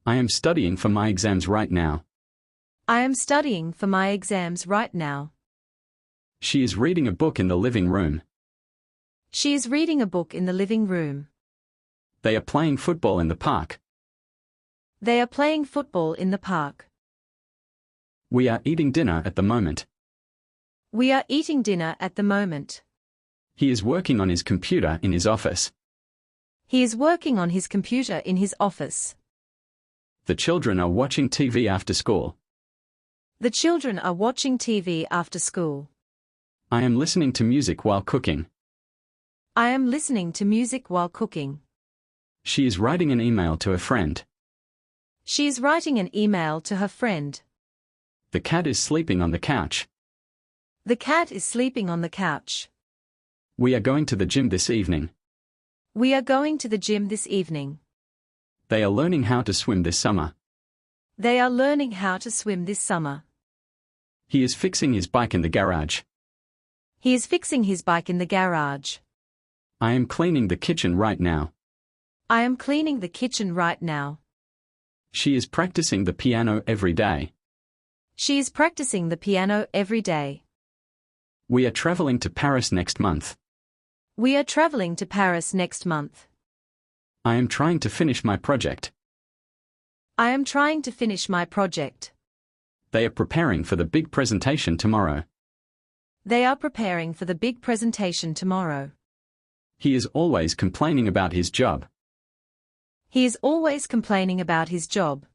I am studying for my exams right now. I am studying for my exams right now. She is reading a book in the living room. She is reading a book in the living room. They are playing football in the park. They are playing football in the park. We are eating dinner at the moment. We are eating dinner at the moment. He is working on his computer in his office. He is working on his computer in his office. The children are watching TV after school. The children are watching TV after school. I am listening to music while cooking. I am listening to music while cooking. She is writing an email to a friend. She is writing an email to her friend. The cat is sleeping on the couch. The cat is sleeping on the couch. We are going to the gym this evening. We are going to the gym this evening. They are learning how to swim this summer. They are learning how to swim this summer. He is fixing his bike in the garage. He is fixing his bike in the garage. I am cleaning the kitchen right now. I am cleaning the kitchen right now. She is practicing the piano every day. She is practicing the piano every day. We are traveling to Paris next month. We are traveling to Paris next month. I am trying to finish my project. I am trying to finish my project. They are preparing for the big presentation tomorrow. They are preparing for the big presentation tomorrow. He is always complaining about his job. He is always complaining about his job.